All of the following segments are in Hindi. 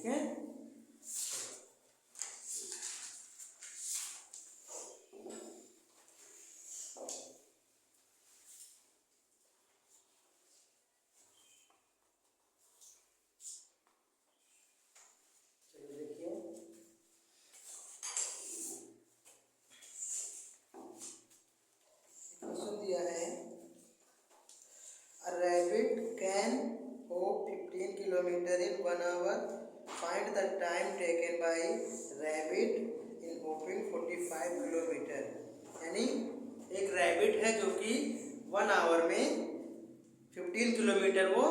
है। दिया है a rabbit can hop 15 kilometre in 1 hour. Find the time taken by rabbit in hopping 45 kilometre. यानी एक रैबिट है जो कि 1 आवर में 15 किलोमीटर वो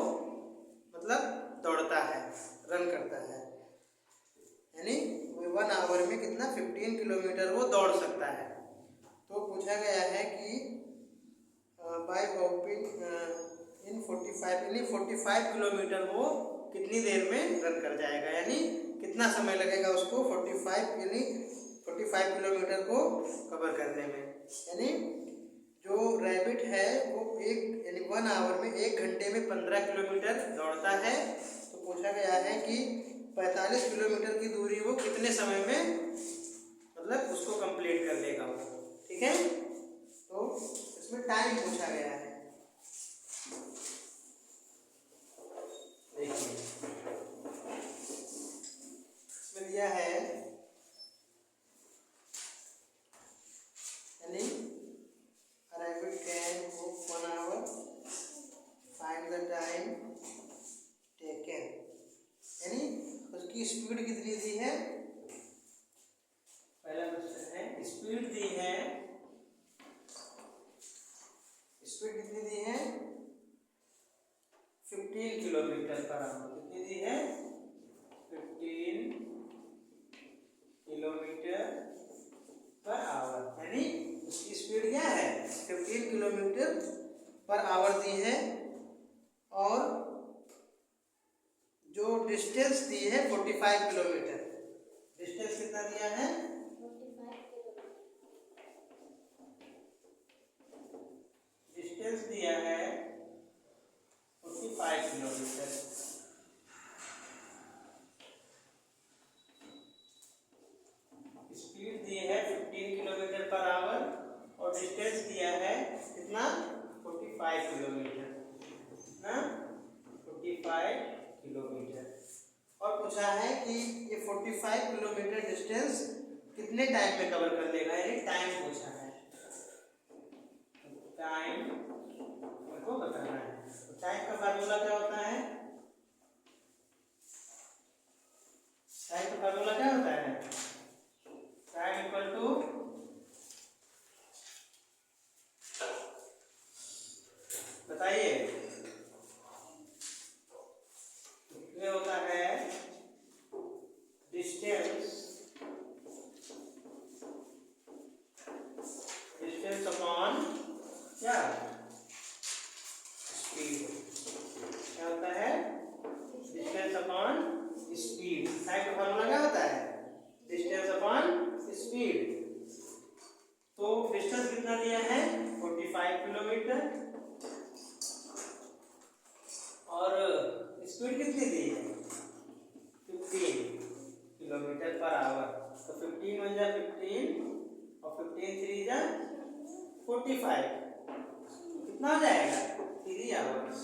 मतलब दौड़ता है, रन करता है। यानी 1 आवर में कितना 15 किलोमीटर वो दौड़ सकता है। तो पूछा गया है कि बाय हॉपिंग इन 45 किलोमीटर वो कितनी देर में रन कर जाएगा, यानी कितना समय लगेगा उसको 45 किलोमीटर को कवर करने में। यानी जो रैबिट है वो यानी 1 आवर में 1 घंटे में 15 किलोमीटर दौड़ता है। तो पूछा गया है कि 45 किलोमीटर की दूरी वो कितने समय में मतलब उसको कंप्लीट कर लेगा वो। ठीक है, तो इसमें टाइम पूछा गया है। देखिए इसमें दिया है यानी rabbit can walk 1 hour, find the time taken। यानी उसकी स्पीड कितनी दी है, पहला क्वेश्चन है स्पीड दी है, स्पीड कितनी दी है 15 किलोमीटर पर आवर। कितनी दी है 15 किलोमीटर पर आवर। यानी उसकी स्पीड क्या है 15 किलोमीटर पर आवर दी है। और जो डिस्टेंस दी है 45 किलोमीटर। डिस्टेंस कितना दिया है 45 डिस्टेंस दिया है 45 किलोमीटर। स्पीड दी है 15 किलोमीटर पर आवर और डिस्टेंस दिया है कितना 45 किलोमीटर ना 45 किलोमीटर। और पूछा है कि ये 45 किलोमीटर डिस्टेंस कितने टाइम में कवर कर लेगा, यानी टाइम पूछा है। टाइम को बताना है। तो टाइम का फार्मूला क्या होता है, टाइम का फार्मूला क्या होता है, टाइम इक्वल टू बताइए ये होता है डिस्टेंस अपॉन क्या स्पीड। क्या होता है डिस्टेंस अपॉन स्पीड। टाइम का फार्मूला क्या होता है डिस्टेंस अपॉन स्पीड। तो डिस्टेंस कितना दिया है 45 किलोमीटर और स्पीड कितनी दी है 15 किलोमीटर पर आवर। तो 15 1 जा 15 और 15 3 जा 45। कितना हो जाएगा 3 आवर्स।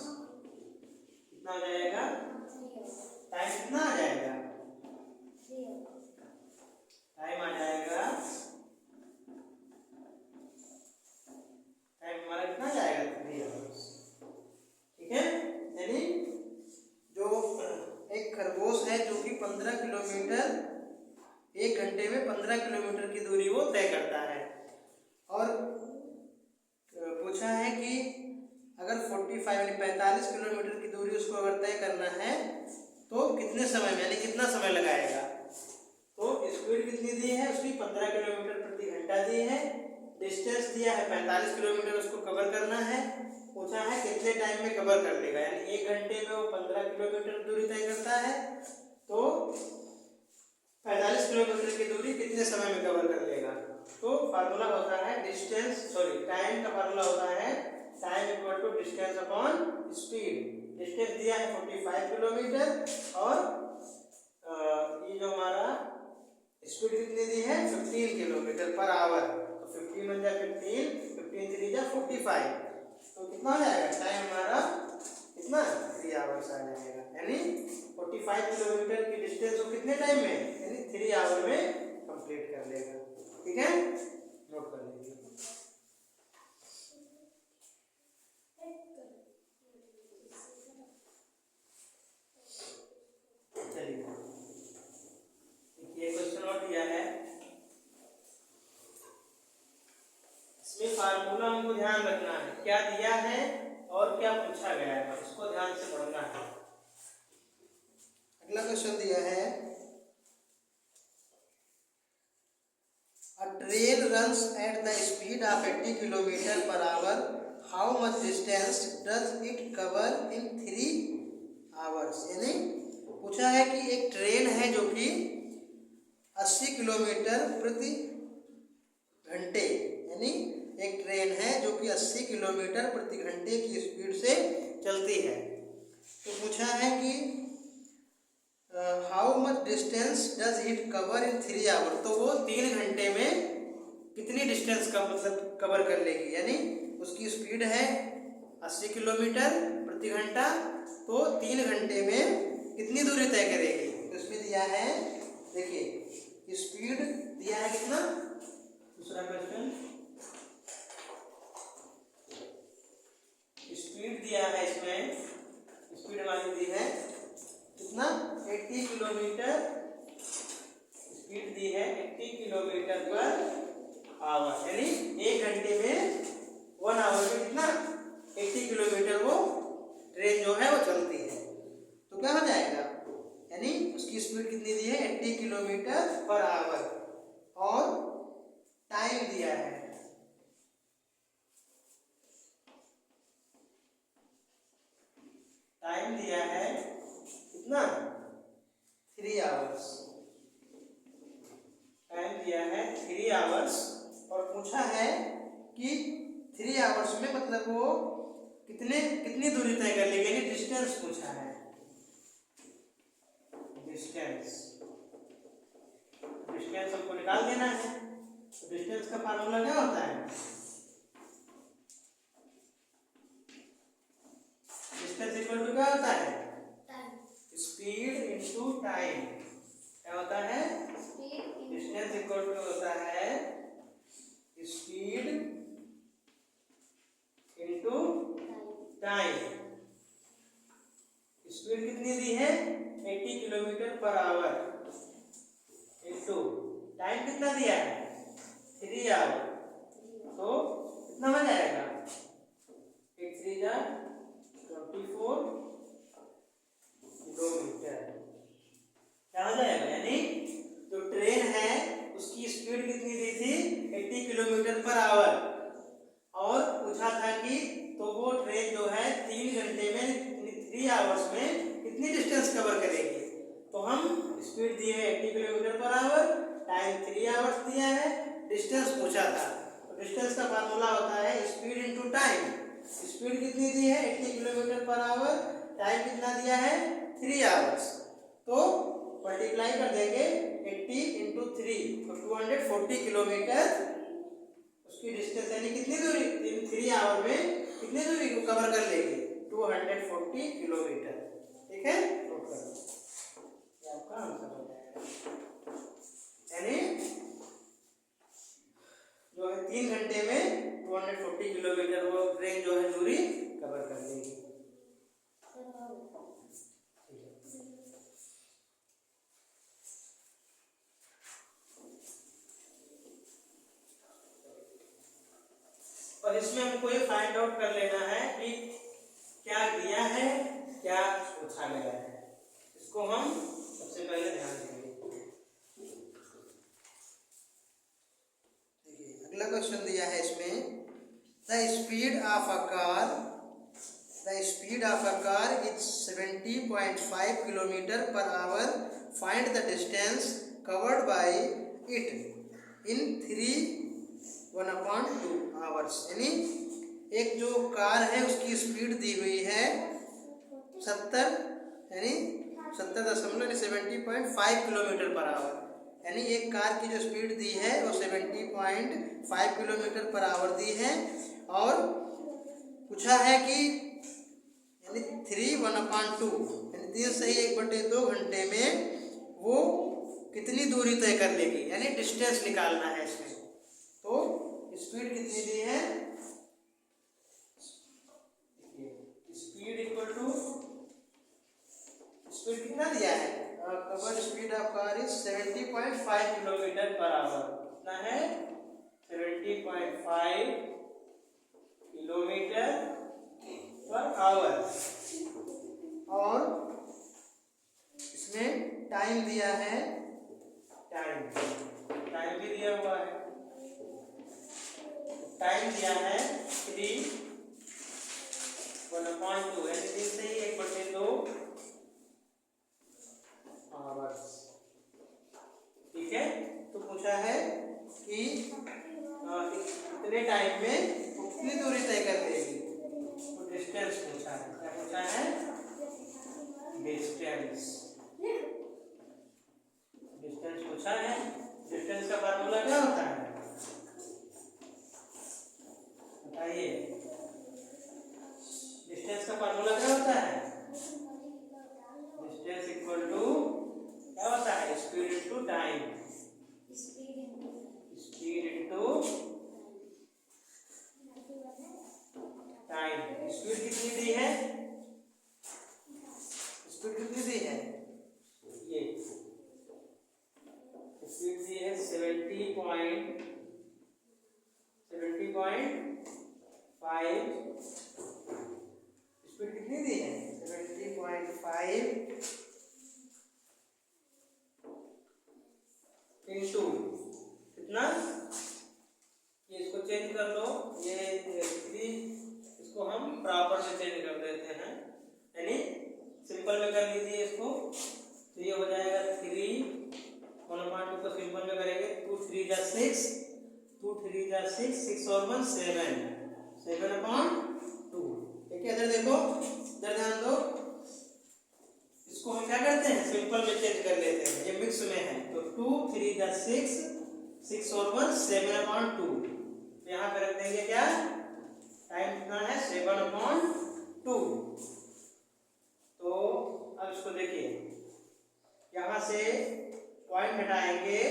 कितना हो जाएगा टाइम कितना आ जाएगा टाइम आ जाएगा टाइम हमारा कितना जाएगा 3 आवर्स। ठीक है, यानी जो एक खरगोश है जो कि 15 किलोमीटर 1 घंटे में 15 किलोमीटर की दूरी वो तय करता है। और पूछा है कि अगर 45 किलोमीटर की दूरी उसको अगर तय करना है तो कितने समय में, यानी कितना समय लगाएगा। तो स्पीड कितनी दी है उसकी 15 किलोमीटर प्रति घंटा दी है। डिस्टेंस दिया है 45 किलोमीटर उसको कवर करना है। पूछा है कितने टाइम में कवर कर लेगा, यानी 1 घंटे में वो 15 किलोमीटर दूरी तय करता है। तो 45 किलोमीटर की दूरी कितने समय में कवर कर लेगा। तो फार्मूला होता है टाइम का फार्मूला होता है time equal to distance upon speed. Distance दिया है 45 किलोमीटर और 15 किलोमीटर पर आवर। तो 15 बन जाए 15, 15 3 जा 45। तो कितना हो जाएगा टाइम हमारा, कितना 3 आवर्स आ जाएगा। यानी 45 किलोमीटर की डिस्टेंस वो कितने टाइम में, यानी 3 आवर में कंप्लीट कर लेगा। ठीक है, नोट कर लीजिए। चलिए ये क्वेश्चन और दिया है, इसमें फार्मूला हमको ध्यान रखना है, क्या दिया है और क्या पूछा गया है, इसको ध्यान से पढ़ना है। अगला क्वेश्चन दिया है, a train runs at the speed of 80 kilometre per hour, how much distance does it cover in 3 hours। यानी पूछा है कि एक ट्रेन है जो कि 80 किलोमीटर प्रति घंटे, यानी एक ट्रेन है जो कि 80 किलोमीटर प्रति घंटे की स्पीड से चलती है। तो पूछा है कि how much distance does it cover in 3 hour, तो वो 3 घंटे में कितनी डिस्टेंस का मतलब कवर कर लेगी। यानी उसकी स्पीड है 80 किलोमीटर प्रति घंटा, तो 3 घंटे में कितनी दूरी तय करेगी। तो इसमें दिया है, देखिए स्पीड दिया है कितना, दूसरा क्वेश्चन स्पीड दिया है, इसमें स्पीड हमारी दी है कितना 80 किलोमीटर, स्पीड दी है 80 किलोमीटर पर आवर, यानी 1 घंटे में 1 आवर में कितना 80 किलोमीटर वो ट्रेन जो है वो चलती है। तो क्या हो जाएगा, यानी उसकी स्पीड कितनी दी है 80 किलोमीटर पर आवर, और टाइम दिया है कितना 3 आवर्स, टाइम दिया है 3 आवर्स, और पूछा है कि 3 आवर्स में मतलब वो कितनी दूरी तय कर लेगी, यानी डिस्टेंस पूछा है, डिस्टेंस हमको निकाल देना है। तो डिस्टेंस का फार्मूला क्या होता है, डिस्टेंस इक्वल टू क्या होता है, स्पीड इनटू टाइम। क्या होता है, डिस्टेंस इक्वल टू होता है स्पीड इनटू टाइम। स्पीड कितनी दी है 80 kilometre per hour, into time कितना दिया है 3 आवर, तो कितना हो जाएगा 8 3 जा 24 किलोमीटर। क्या हो जाएगा, यानी जो ट्रेन है उसकी स्पीड कितनी दी थी 80 किलोमीटर पर आवर, और पूछा था कि तो वो ट्रेन जो है 3 घंटे में 3 आवर्स में कितनी डिस्टेंस कवर करेगी। तो हम स्पीड दी है 80 kilometre per hour, time 3 hours दिया है, डिस्टेंस पूछा था। तो डिस्टेंस का फार्मूला होता है स्पीड इनटू टाइम। स्पीड कितनी दी है 80 किलोमीटर पर आवर, टाइम कितना दिया है 3 आवर्स, तो मल्टीप्लाई कर देंगे 80 इंटू 3, तो 240 किलोमीटर उसकी डिस्टेंस, यानी कितनी दूरी 3 आवर में कितनी दूरी को कवर कर लेगी 240 किलोमीटर। ठीक है, नोट कर लो, ये आपका आंसर हो जाएगा। यानी जो है 3 घंटे में 240 किलोमीटर वो ट्रेन जो है दूरी कवर कर लेगी। और इसमें हमको ये फाइंड आउट कर लेना है कि क्या दिया है क्या पूछा गया है, इसको हम सबसे पहले ध्यान देंगे। देखिए अगला क्वेश्चन दिया है इसमें, the speed of a car is 70.5 kilometre per hour, find the distance covered by it in 1/2 hours. यानी एक जो कार है उसकी स्पीड दी हुई है 70, यानी 70.5 किलोमीटर पर आवर, यानी एक कार की जो स्पीड दी है वो 70.5 किलोमीटर पर आवर दी है, और पूछा है कि यानी 3/1/2 यानी 3 से 1/2 घंटे में वो कितनी दूरी तय कर लेगी, यानी डिस्टेंस निकालना है इसमें। तो स्पीड कितनी दी है, स्पीड इक्वल टू, स्पीड कितना दिया है, cover speed of car is 70.5 kilometre per hour. कितना है, 70.5 किलोमीटर पर आवर। और इसमें टाइम दिया है, टाइम भी दिया हुआ है, टाइम दिया है 3/1/2 यानी 3 से 1/2 आवर्स। ठीक है, तो पूछा है कि इतने टाइम में कितनी दूरी तय कर देगी, तो डिस्टेंस पूछा है। क्या पूछा है, डिस्टेंस, डिस्टेंस पूछा है। डिस्टेंस का फार्मूला क्या होता है बताइए, डिस्टेंस का फार्मूला क्या होता है, डिस्टेंस इक्वल टू क्या होता है, speed into time, speed into time. Speed कितनी दी है, स्पीड कितनी दी है, ये स्पीड दी है 70.5, स्पीड कितनी दी है 70.5 इंटू कितना, ये इसको चेंज कर लो, ये 3 इसको हम प्रॉपर में चेंज कर देते हैं, यानी सिंपल में कर लीजिए इसको, तो ये हो जाएगा 3/1/2 को सिंपल में करेंगे, 2 3 जा 6, 2 3 जा 6, 6 और 1 7, 7/2। ठीक है, इधर देखो, इधर ध्यान दो, इसको हम क्या करते हैं, सिंपल में चेंज कर लेते हैं, ये मिक्स में है, तो 2 3 जा 6, 6 और 1 7/2। यहाँ पे रख देंगे क्या, टाइम कितना है 7/2। तो अब इसको देखिए, यहाँ से पॉइंट हटाएंगे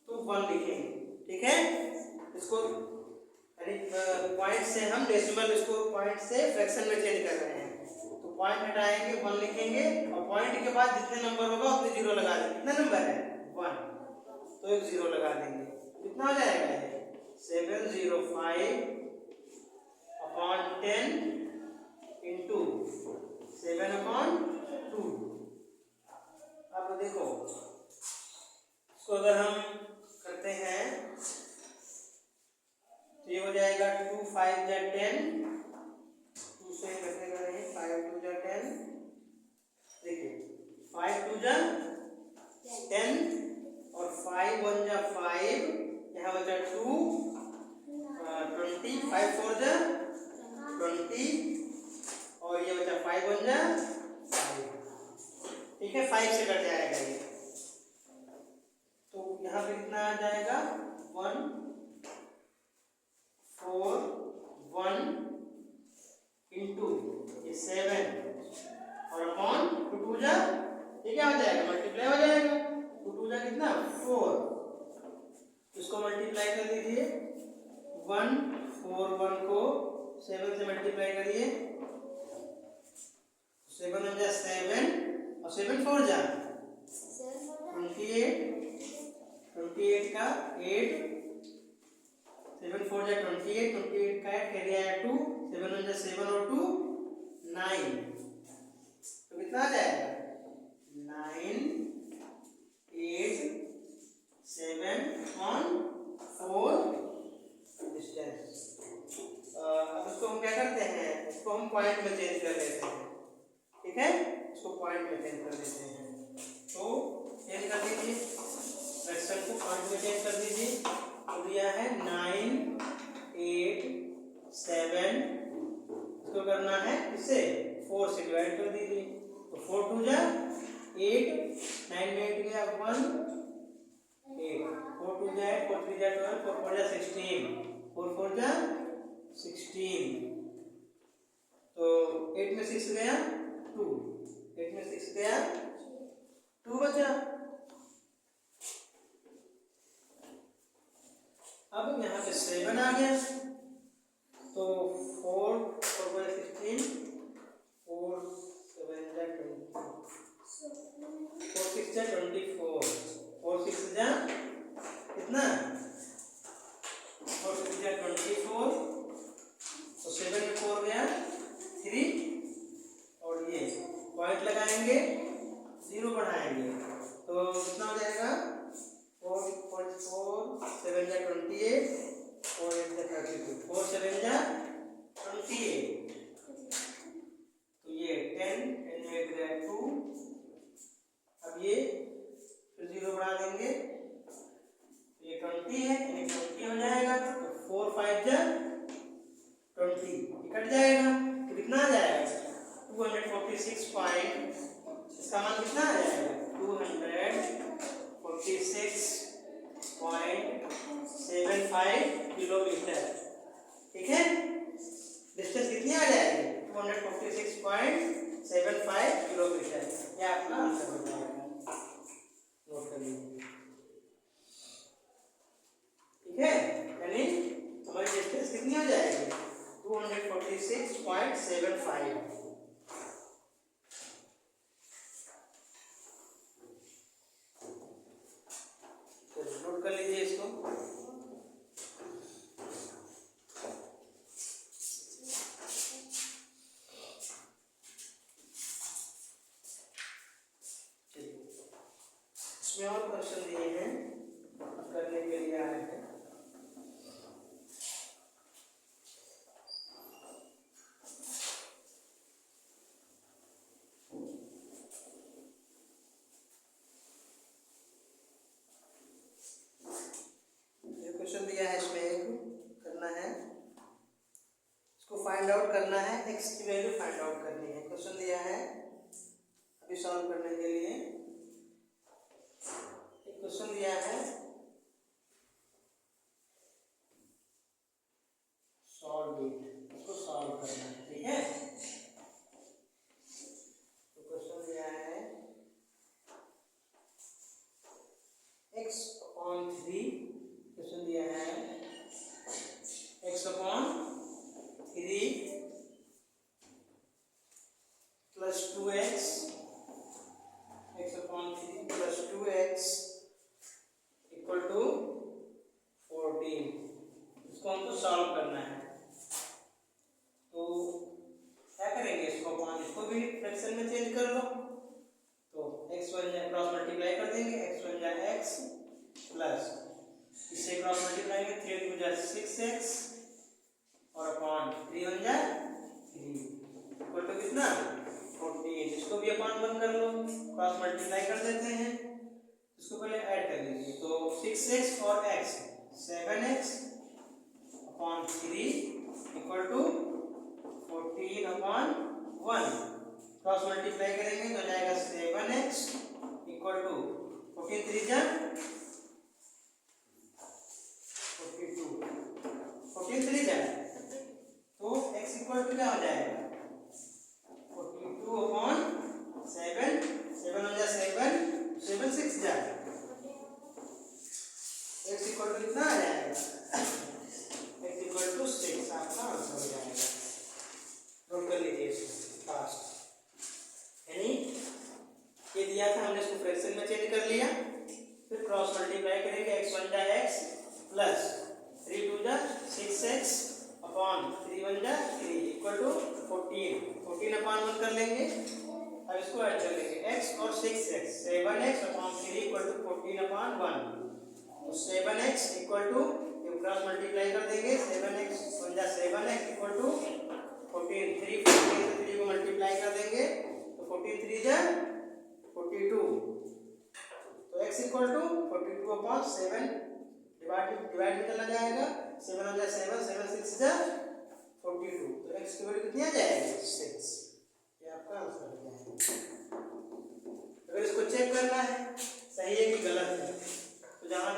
तो 1 लिखेंगे। ठीक है, इसको पॉइंट से हम डेसिमल, इसको पॉइंट से फ्रैक्शन में चेंज कर रहे हैं, तो पॉइंट हटाएंगे 1 लिखेंगे, और पॉइंट के बाद जितने नंबर होगा उतने जीरो लगा देंगे। कितना नंबर है 1, तो एक जीरो लगा देंगे। कितना हो जाएगा ये 705/10 इंटू 7/2। अब देखो, इसको अगर हम करते हैं तो ये हो जाएगा 2 5 जा 10, 2 से कैसे करेंगे, 5 2 जा 10, देखिए 5 2 जा 10 और 5 1 जा 5, यहाँ बचा 2, 20, 5 4 जा 20, और ये बचा 5 1 जा 5। ठीक है, 5 से कट जाएगा ये, तो यहाँ पे कितना आ जाएगा 1 4 1 इंटू ये 7 और अपॉन 2 2 जा, ये क्या हो जाएगा, मल्टीप्लाई हो जाएगा, 2 2 जा कितना 4, इसको मल्टीप्लाई कर दीजिए, 1 4 1 को 7 से मल्टीप्लाई करिए, 7 1 जा 7 और 7 4 जा 28, 28 का 8, 7 4 जा 28, 28 का 8 कैरी आया 2, 7 1 जा 7 और 2 9, तो कितना आ जाएगा 9 8 7 1 4 डिस्टेंस। अब इसको हम क्या करते हैं, इसको हम पॉइंट में चेंज कर लेते हैं। ठीक है, इसको पॉइंट में चेंज कर देते हैं, तो चेंज कर दीजिए, फ्रैक्शन को पॉइंट में चेंज कर दीजिए, तो दिया है 9 8 7, इसको करना है इससे 4 से डिवाइड कर दीजिए, तो 4 2 जा 8, 9 में 8 गया 1, 8, 4 2 जा 8, 4 3 जा 12, 4 4 जा 16, 4 4 जा 16, तो 8 में 6 गया 2, 8 में 6 गया 2 बचा। अब यहाँ पे 7 आ गया, तो 4 4 16, 4 7 जा 20, 4 6 जा 24, 4 6 जा कितना 4 6 जा 24, तो 7 में 4 गया 3, और ये पॉइंट लगाएंगे 0 बढ़ाएंगे, तो कितना हो जाएगा 4 4 7 जा 28, 4 8 जा 32, 4 7 जा 28, तो ये 10 10 में 8 गया 2, अब ये फिर 0 बढ़ा देंगे, तो ये 20 है, यानी 20 हो जाएगा, तो 4 5 जा 20 कट जाएगा, तो कितना आ जाएगा 246 पॉइंट, इसका मान कितना आ जाएगा 246.75 किलोमीटर। ठीक है, डिस्टेंस कितनी आ जाएगी 246.75 किलोमीटर, ये आपका आंसर हो जाएगा, नोट कर लीजिए। ठीक है, यानी हमारी डिस्टेंस कितनी हो जाएगी 246.75। नोट कर लीजिए इसको। इसमें और क्वेश्चन दिए हैं करने के लिए आए हैं। क्वेश्चन दिया है, इसमें एक करना है, इसको फाइंड आउट करना है, x की वैल्यू फाइंड आउट करनी है। क्वेश्चन दिया है अभी सॉल्व करने के लिए, एक क्वेश्चन दिया है सॉल्व इट, इसको सॉल्व करना है। ठीक है, तो क्वेश्चन दिया है x अपॉन 3, क्वेश्चन दिया है x upon 3 plus 2x, x upon 3 plus 2x equal to 14, इसको हमको सॉल्व करना है। तो क्या करेंगे, इसको अपॉन इसको भी फ्रैक्शन में चेंज कर लो, तो x1 जा क्रॉस मल्टीप्लाई कर देंगे, x1 जा x प्लस इससे क्रॉस मल्टीप्लाई में 3 2 जा 6x और अपॉन 3 1 जा 3 इक्वल टू कितना 14, इसको भी अपॉन 1 कर लो, क्रॉस मल्टीप्लाई कर देते हैं, इसको पहले ऐड कर लीजिए, तो 6x और x 7x upon 3 equal to 14 upon 1, cross multiply करेंगे तो जाएगा 7x इक्वल टू 14 3 जा 42, 14 3 जा, तो x इक्वल टू क्या हो जाएगा 42 अपॉन 7, 7 हो जा 7, 7 6 जा, x इक्वल टू कितना आ जाएगा x इक्वल टू 6, आपका आंसर हो जाएगा। नोट कर लीजिए फास्ट, यानी ये दिया था हमने, इसको फ्रैक्शन में चेंज कर लिया, फिर क्रॉस मल्टीप्लाई करेंगे, x1 जा x प्लस 3 2 जा 6x अपॉन 3 1 जा 3 इक्वल टू 14, 14 अपॉन 1 कर लेंगे, अब इसको ऐड कर लेंगे x और 6x, 7x upon 3 equal to 14 upon 1, तो 7x equal to cross multiply कर देंगे, 7x 1 जा 7x इक्वल टू 14, 3 3 को मल्टीप्लाई कर देंगे, तो 14 3 जा 42, तो x equal to 42 upon 7 divide में चला जाएगा, 7 हो जा 7, 7 6 जा 42, तो x की वैल्यू कितनी आ जाएगी 6, ये आपका आंसर हो जाएगा। अगर इसको चेक करना है सही है कि गलत है, तो जहाँ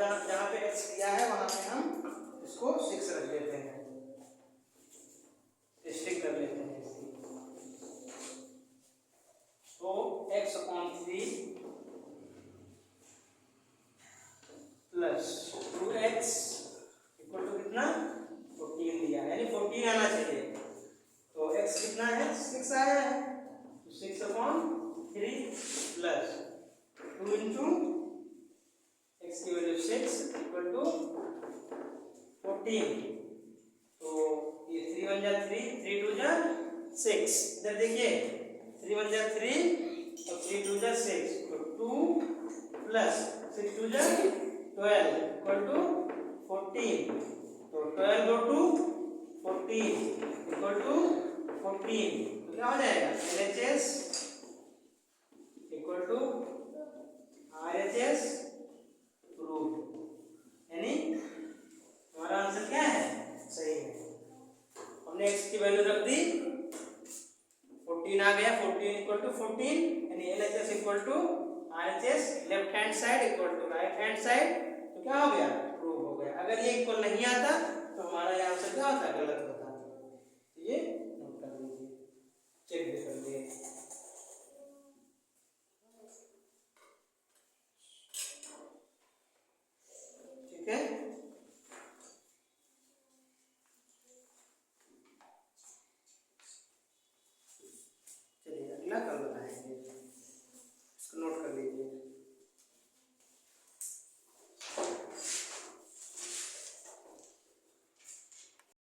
14, तो ये 3 1 जा 3, 3 2 जा 6, इधर देखिए 3 1 जा 3 और 3 2 जा 6, तो 2 प्लस 6 2 जा 12 इक्वल टू 14, तो 12 go to 14 इक्वल टू 14, तो क्या हो जाएगा LHS equal to RHS root, यानी हमारा आंसर क्या है, सही है। हमने x की वैल्यू रख दी 14 आ गया, 14 इक्वल टू 14, यानी LHS equal to RHS, left hand side equal to right hand side, तो क्या हो गया, प्रूव हो गया। अगर ये इक्वल नहीं आता तो हमारा आंसर क्या होता है, गलत होता है।